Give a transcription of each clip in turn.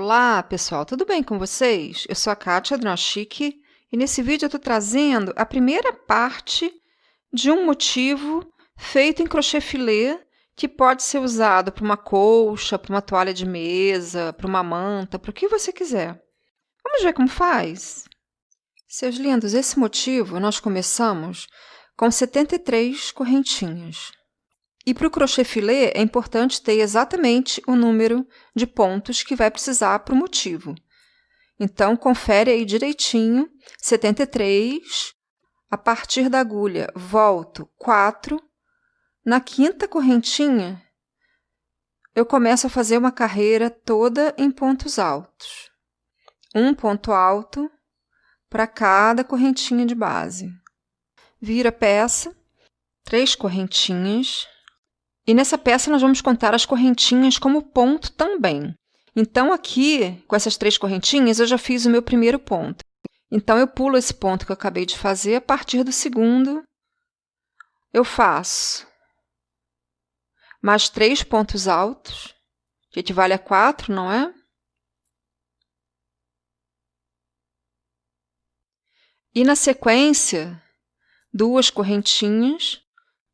Olá, pessoal, tudo bem com vocês? Eu sou a Kátia Dronochick e nesse vídeo eu estou trazendo a primeira parte de um motivo feito em crochê filé que pode ser usado para uma colcha, para uma toalha de mesa, para uma manta, para o que você quiser. Vamos ver como faz? Seus lindos, esse motivo nós começamos com 73 correntinhas. E para o crochê filé é importante ter exatamente o número de pontos que vai precisar para o motivo. Então, confere aí direitinho, 73, a partir da agulha, volto 4, na quinta correntinha, eu começo a fazer uma carreira toda em pontos altos. Um ponto alto para cada correntinha de base. Vira a peça, 3 correntinhas. E nessa peça nós vamos contar as correntinhas como ponto também. Então, aqui, com essas 3 correntinhas, eu já fiz o meu primeiro ponto. Então, eu pulo esse ponto que eu acabei de fazer. A partir do segundo, eu faço mais 3 pontos altos, que equivale a 4, não é? E na sequência, 2 correntinhas,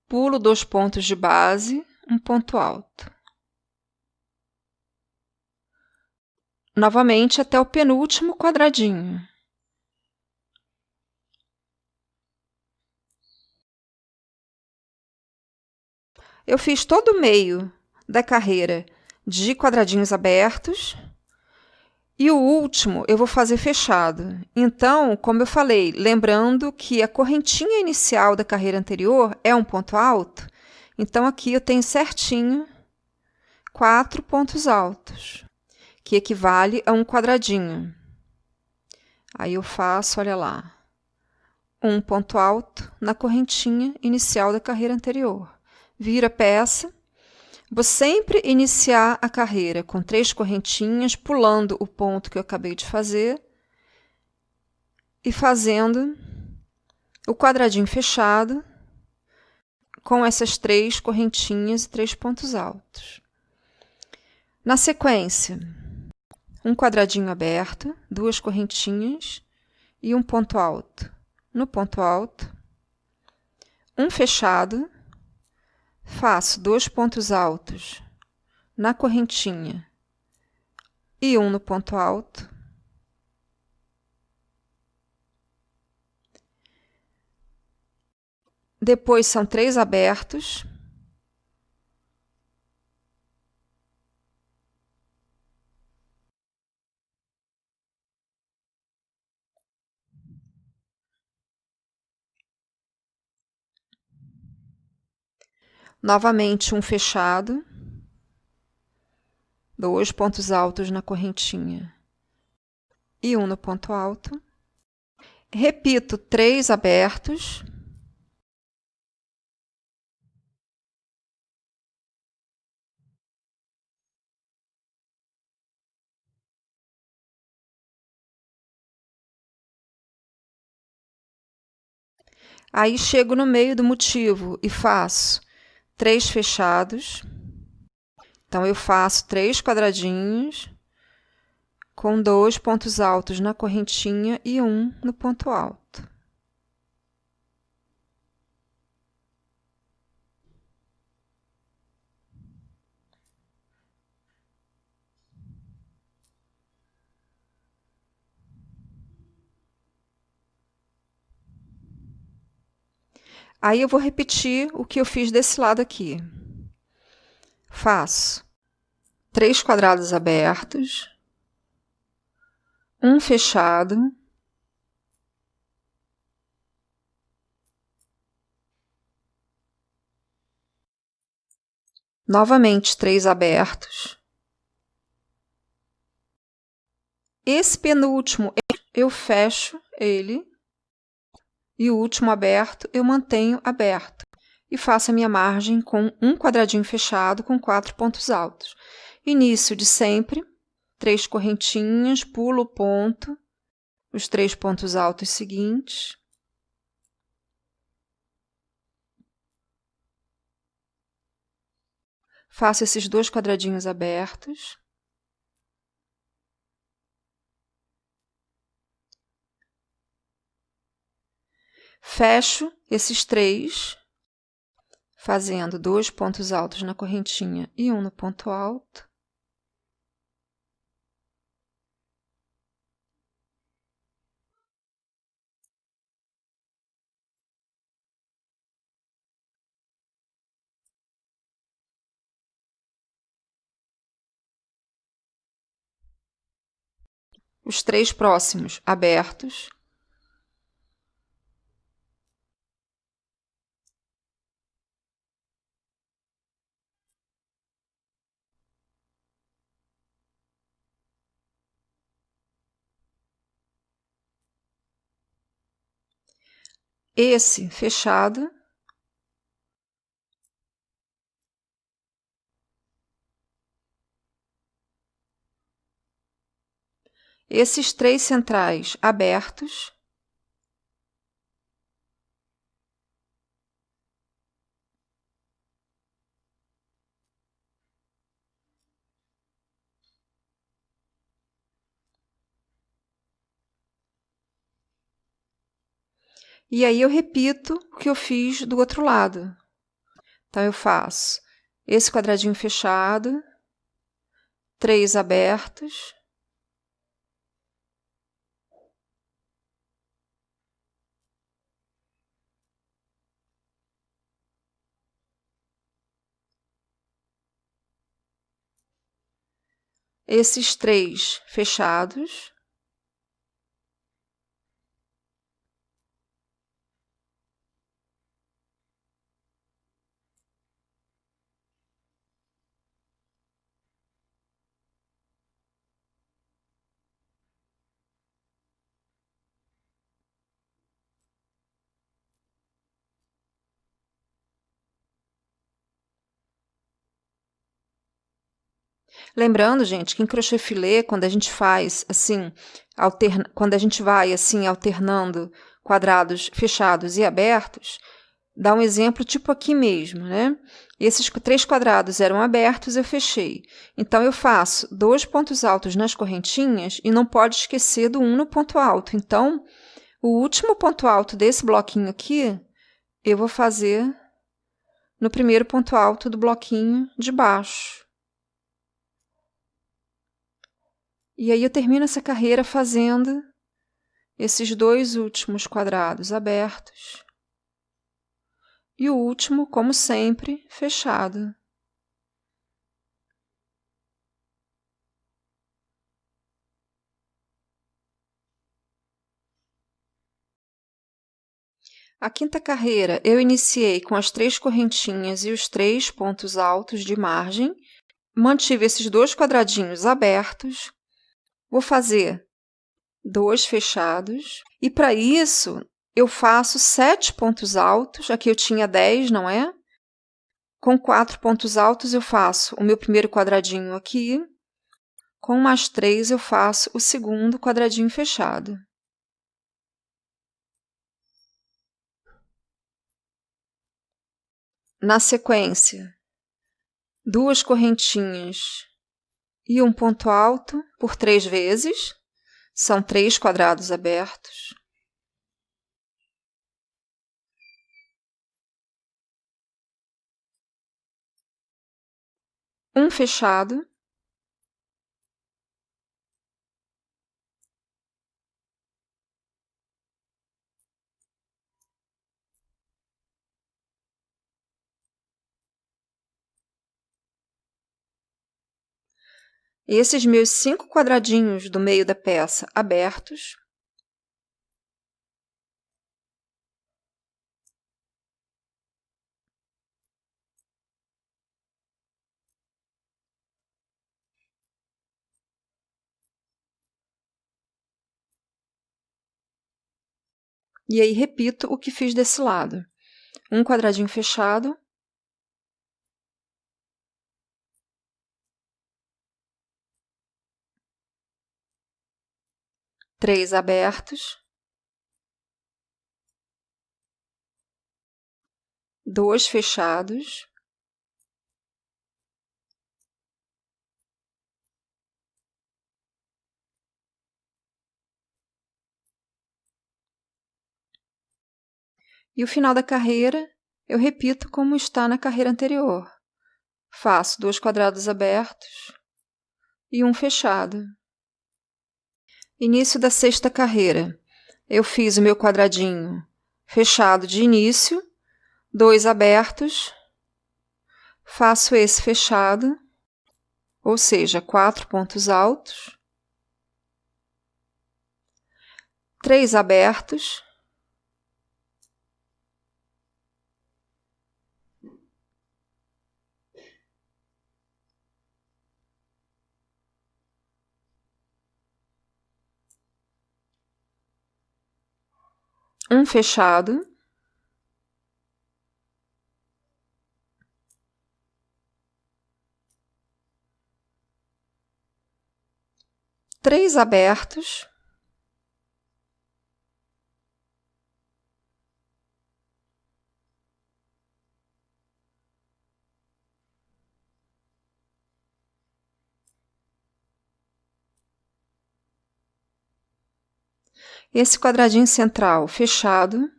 pulo 2 pontos de base, um ponto alto. Novamente até o penúltimo quadradinho. Eu fiz todo o meio da carreira de quadradinhos abertos e o último eu vou fazer fechado. Então, como eu falei, lembrando que a correntinha inicial da carreira anterior é um ponto alto, então aqui eu tenho certinho 4 pontos altos, que equivale a um quadradinho. Aí eu faço, olha lá, um ponto alto na correntinha inicial da carreira anterior. Vira a peça. Vou sempre iniciar a carreira com 3 correntinhas, pulando o ponto que eu acabei de fazer e fazendo o quadradinho fechado com essas 3 correntinhas e 3 pontos altos. Na sequência, um quadradinho aberto, 2 correntinhas e um ponto alto. No ponto alto, um fechado, faço 2 pontos altos na correntinha e um no ponto alto. Depois são 3 abertos. Novamente um fechado. 2 pontos altos na correntinha e um no ponto alto. Repito 3 abertos. Aí chego no meio do motivo e faço 3 fechados. Então, eu faço 3 quadradinhos com 2 pontos altos na correntinha e um no ponto alto. Aí eu vou repetir o que eu fiz desse lado aqui. Faço 3 quadrados abertos, um fechado, novamente 3 abertos. Esse penúltimo eu fecho ele e o último aberto eu mantenho aberto e faço a minha margem com um quadradinho fechado com 4 pontos altos. Início de sempre, 3 correntinhas, pulo o ponto, os 3 pontos altos seguintes. Faço esses 2 quadradinhos abertos. Fecho esses 3, fazendo 2 pontos altos na correntinha e 1 no ponto alto. Os 3 próximos abertos. Esse fechado. Esses 3 centrais abertos. E aí eu repito o que eu fiz do outro lado. Então, eu faço esse quadradinho fechado, 3 abertos, esses 3 fechados, lembrando, gente, que em crochê filé, quando a gente faz assim, quando a gente vai assim alternando quadrados fechados e abertos, dá um exemplo tipo aqui mesmo, né? Esses 3 quadrados eram abertos, eu fechei. Então, eu faço 2 pontos altos nas correntinhas e não pode esquecer do 1 no ponto alto. Então, o último ponto alto desse bloquinho aqui, eu vou fazer no primeiro ponto alto do bloquinho de baixo. E aí eu termino essa carreira fazendo esses 2 últimos quadrados abertos e o último, como sempre, fechado. A quinta carreira eu iniciei com as 3 correntinhas e os 3 pontos altos de margem, mantive esses 2 quadradinhos abertos, vou fazer 2 fechados, e para isso eu faço 7 pontos altos, aqui eu tinha 10, não é? Com 4 pontos altos eu faço o meu primeiro quadradinho aqui, com mais 3 eu faço o segundo quadradinho fechado. Na sequência, 2 correntinhas e um ponto alto por 3 vezes, são 3 quadrados abertos. Um fechado. Esses meus 5 quadradinhos do meio da peça abertos. E aí repito o que fiz desse lado. Um quadradinho fechado. Três abertos. 2 fechados. E o final da carreira eu repito como está na carreira anterior. Faço 2 quadrados abertos e um fechado. Início da 6ª carreira. Eu fiz o meu quadradinho fechado de início, 2 abertos, faço esse fechado, ou seja, 4 pontos altos, 3 abertos, um fechado, três abertos, esse quadradinho central fechado,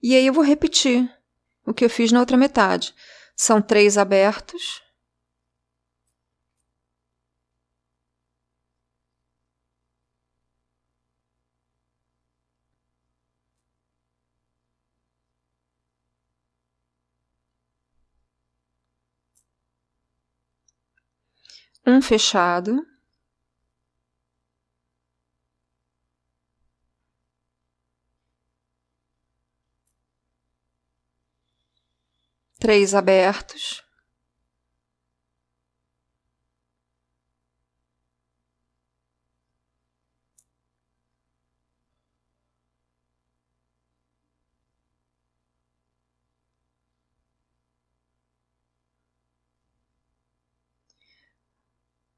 e aí eu vou repetir o que eu fiz na outra metade. São 3 abertos, um fechado, três abertos,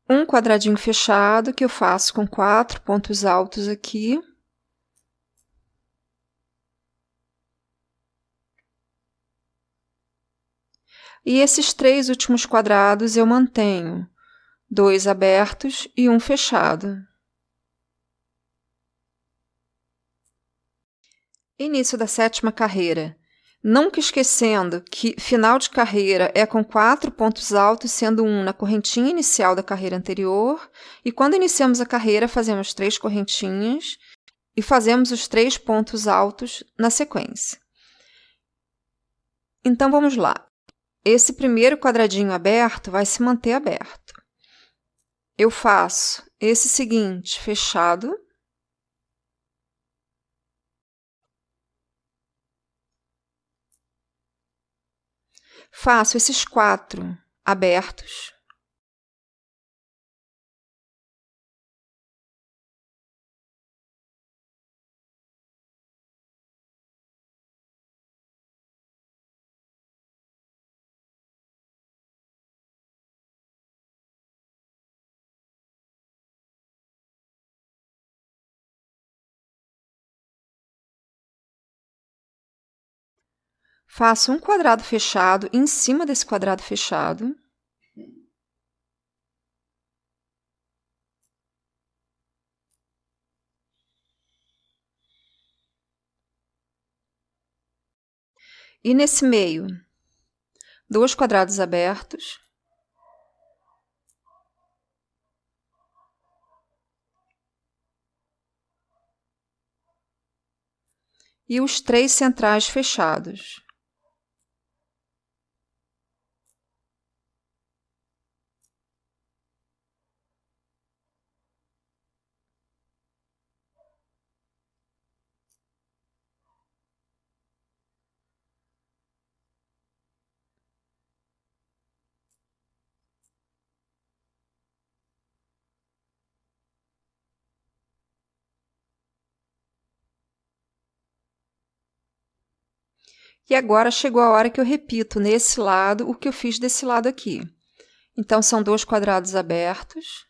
um quadradinho fechado que eu faço com 4 pontos altos aqui, e esses 3 últimos quadrados eu mantenho 2 abertos e um fechado. Início da 7ª carreira. Nunca esquecendo que final de carreira é com 4 pontos altos, sendo um na correntinha inicial da carreira anterior, e quando iniciamos a carreira fazemos 3 correntinhas e fazemos os 3 pontos altos na sequência. Então vamos lá. Esse primeiro quadradinho aberto vai se manter aberto. Eu faço esse seguinte fechado, faço esses 4 abertos, faço um quadrado fechado em cima desse quadrado fechado, e nesse meio, 2 quadrados abertos, e os 3 centrais fechados. E agora chegou a hora que eu repito nesse lado o que eu fiz desse lado aqui. Então, são 2 quadrados abertos,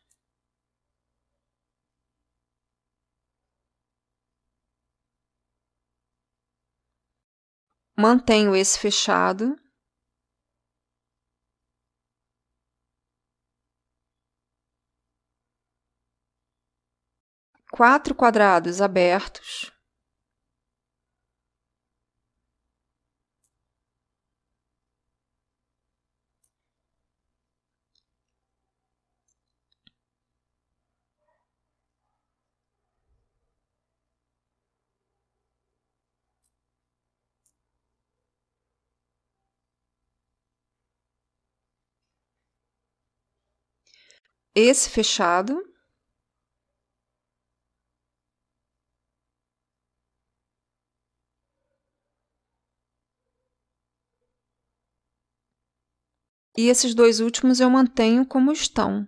mantenho esse fechado, 4 quadrados abertos, esse fechado, e esses dois últimos eu mantenho como estão.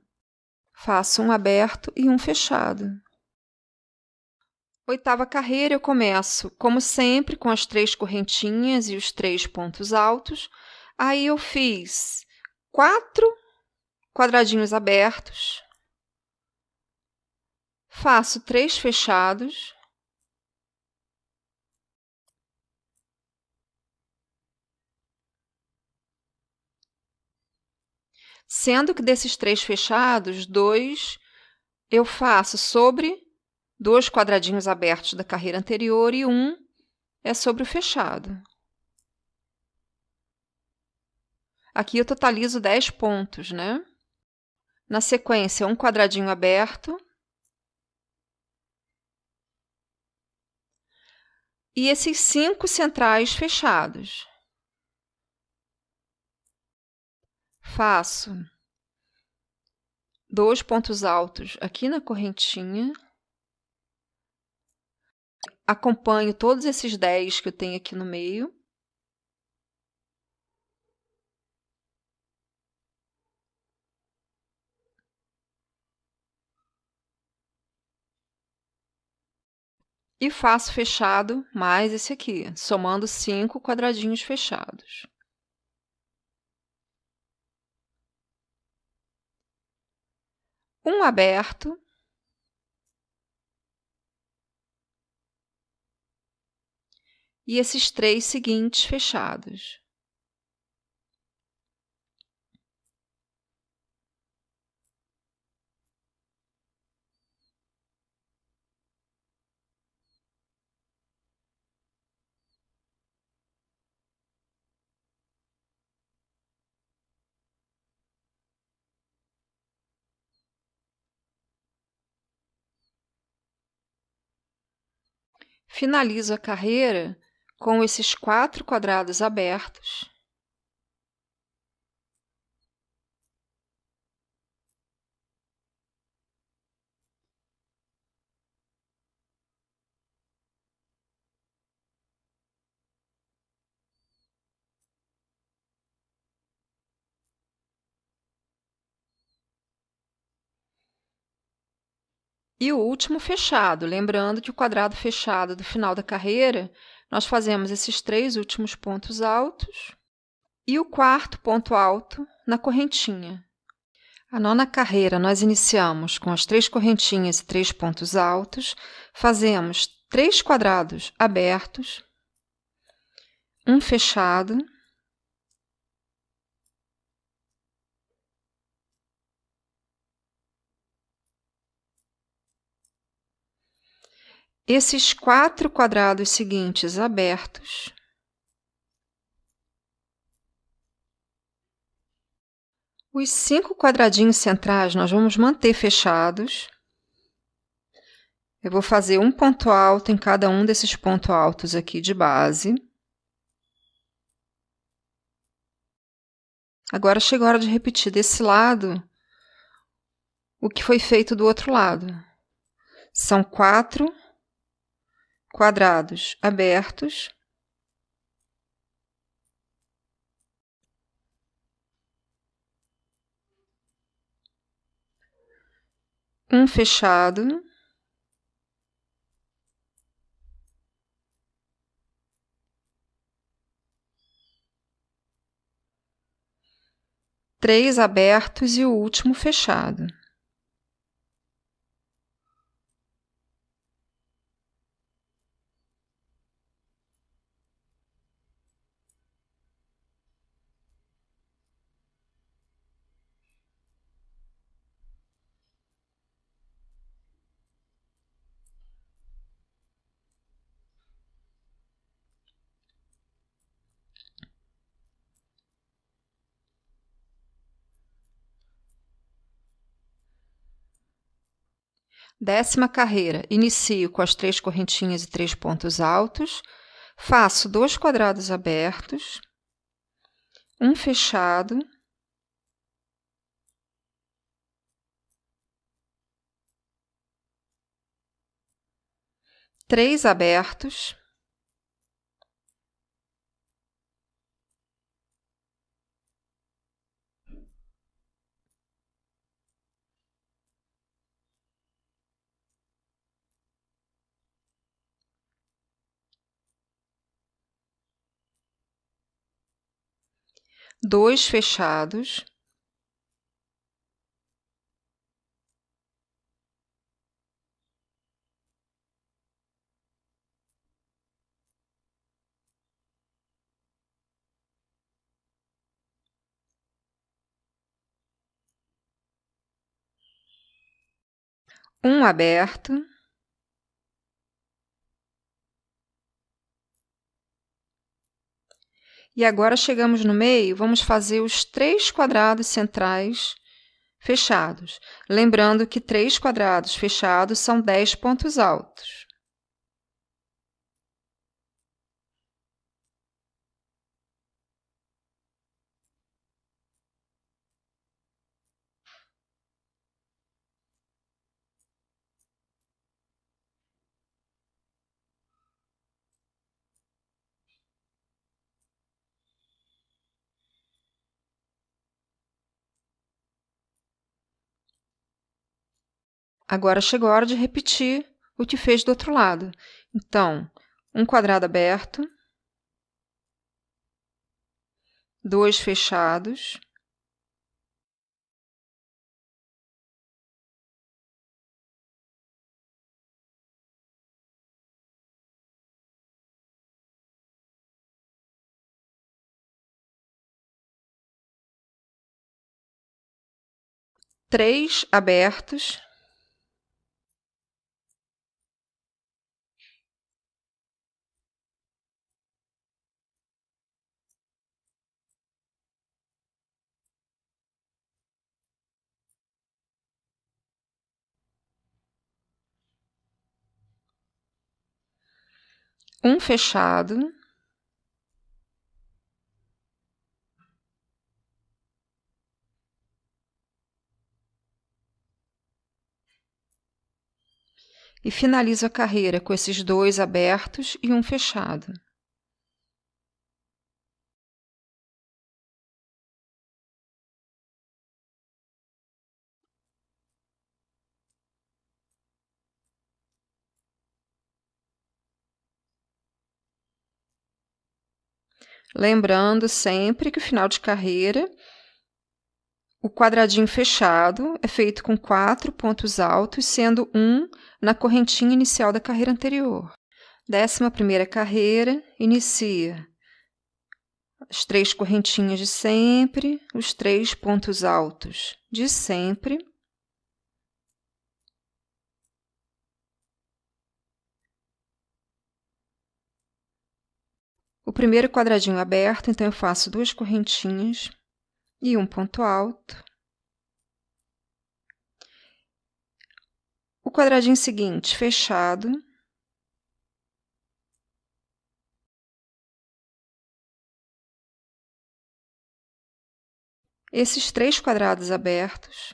Faço um aberto e um fechado. Oitava carreira eu começo, como sempre, com as 3 correntinhas e os 3 pontos altos. Aí eu fiz 4 quadradinhos abertos, faço 3 fechados, sendo que desses 3 fechados, 2 eu faço sobre 2 quadradinhos abertos da carreira anterior e 1 é sobre o fechado. Aqui eu totalizo 10 pontos, né? Na sequência, um quadradinho aberto e esses 5 centrais fechados. Faço 2 pontos altos aqui na correntinha, acompanho todos esses 10 que eu tenho aqui no meio, e faço fechado mais esse aqui, somando 5 quadradinhos fechados. Um aberto e esses 3 seguintes fechados. Finalizo a carreira com esses 4 quadrados abertos. E o último fechado, lembrando que o quadrado fechado do final da carreira, nós fazemos esses 3 últimos pontos altos e o quarto ponto alto na correntinha. A nona carreira nós iniciamos com as 3 correntinhas e 3 pontos altos, fazemos 3 quadrados abertos, um fechado, esses 4 quadrados seguintes abertos, os 5 quadradinhos centrais nós vamos manter fechados. Eu vou fazer um ponto alto em cada um desses pontos altos aqui de base. Agora chegou a hora de repetir desse lado o que foi feito do outro lado. São 4 quadrados abertos, um fechado, três abertos e o último fechado. 10ª carreira, inicio com as 3 correntinhas e 3 pontos altos, faço 2 quadrados abertos, um fechado, três abertos, dois fechados, um aberto, e agora chegamos no meio, vamos fazer os 3 quadrados centrais fechados. Lembrando que 3 quadrados fechados são 10 pontos altos. Agora chegou a hora de repetir o que fez do outro lado. Então, um quadrado aberto, 2 fechados, três abertos, um fechado, e finalizo a carreira com esses 2 abertos e um fechado. Lembrando sempre que o final de carreira, o quadradinho fechado é feito com 4 pontos altos, sendo um na correntinha inicial da carreira anterior. 11ª carreira, inicia as 3 correntinhas de sempre, os 3 pontos altos de sempre. O primeiro quadradinho aberto, então eu faço 2 correntinhas e um ponto alto. O quadradinho seguinte, fechado. Esses 3 quadrados abertos.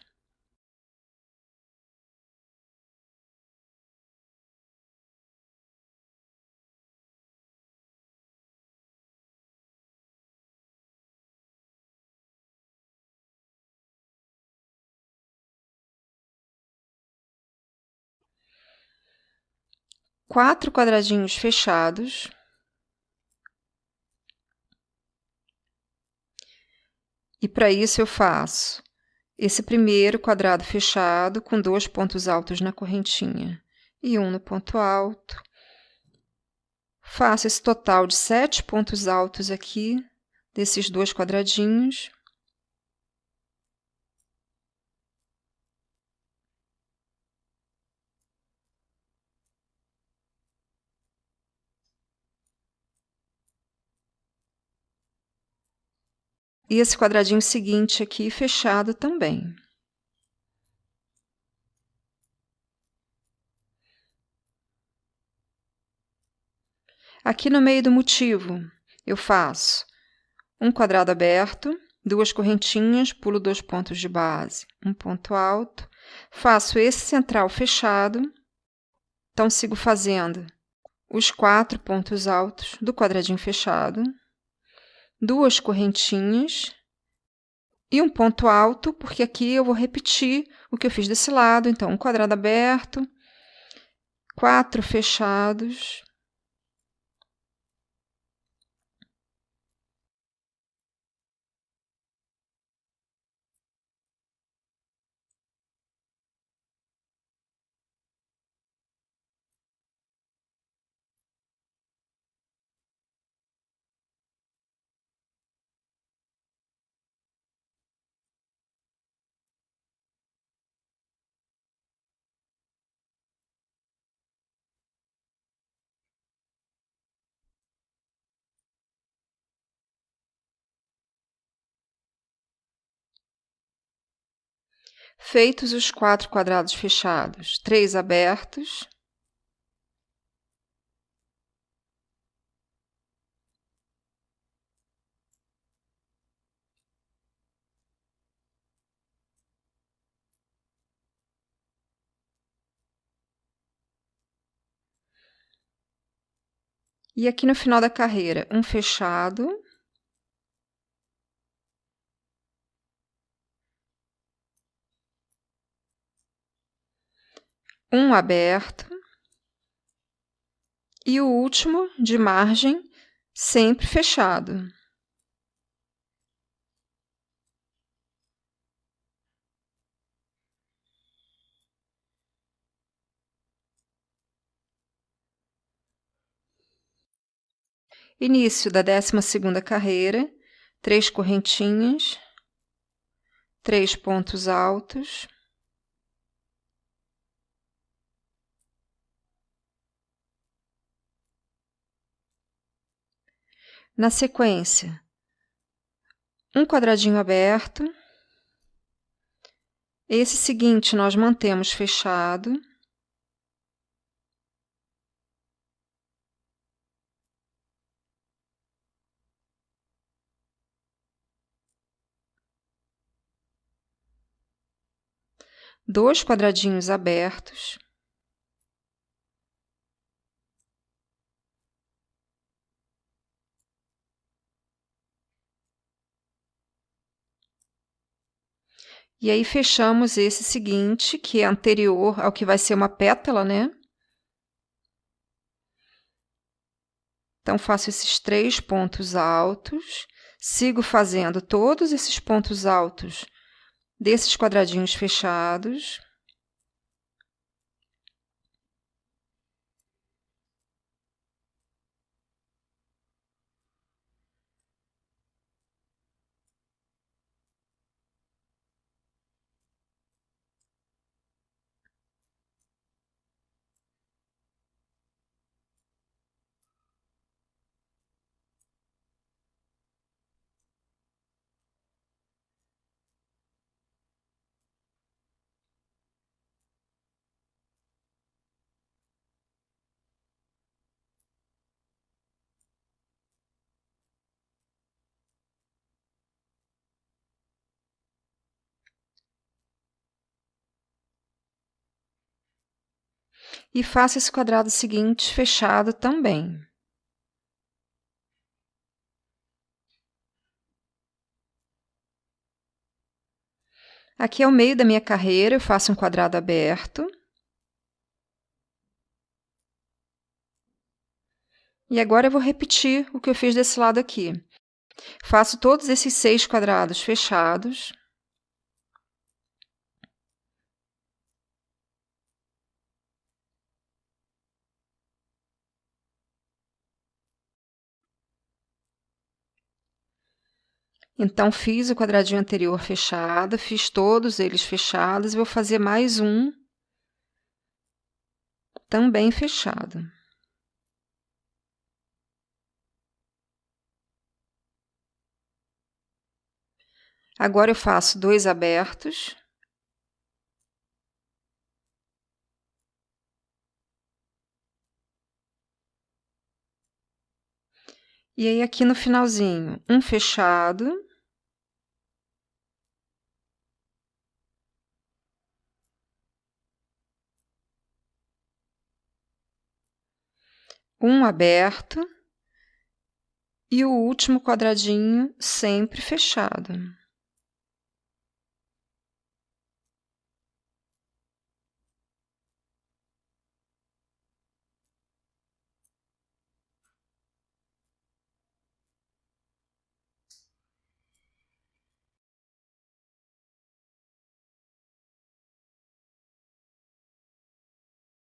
Quatro quadradinhos fechados. E para isso eu faço esse primeiro quadrado fechado com 2 pontos altos na correntinha e um no ponto alto. Faço esse total de 7 pontos altos aqui, desses 2 quadradinhos. E esse quadradinho seguinte aqui, fechado também. Aqui no meio do motivo, eu faço um quadrado aberto, 2 correntinhas, pulo 2 pontos de base, um ponto alto, faço esse central fechado, então sigo fazendo os 4 pontos altos do quadradinho fechado, 2 correntinhas e um ponto alto, porque aqui eu vou repetir o que eu fiz desse lado, então um quadrado aberto, 4 fechados, feitos os 4 quadrados fechados, 3 abertos, e aqui no final da carreira, um fechado, um aberto e o último de margem sempre fechado. Início da 12ª carreira, 3 correntinhas, 3 pontos altos, na sequência, um quadradinho aberto, esse seguinte nós mantemos fechado, dois quadradinhos abertos, e aí fechamos esse seguinte, que é anterior ao que vai ser uma pétala, né? Então, faço esses 3 pontos altos, sigo fazendo todos esses pontos altos desses quadradinhos fechados. E faço esse quadrado seguinte fechado também. Aqui é o meio da minha carreira, eu faço um quadrado aberto. E agora eu vou repetir o que eu fiz desse lado aqui. Faço todos esses 6 quadrados fechados. Então, fiz o quadradinho anterior fechado, fiz todos eles fechados, e vou fazer mais um também fechado. Agora eu faço 2 abertos. E aí aqui no finalzinho, um fechado, um aberto e o último quadradinho sempre fechado.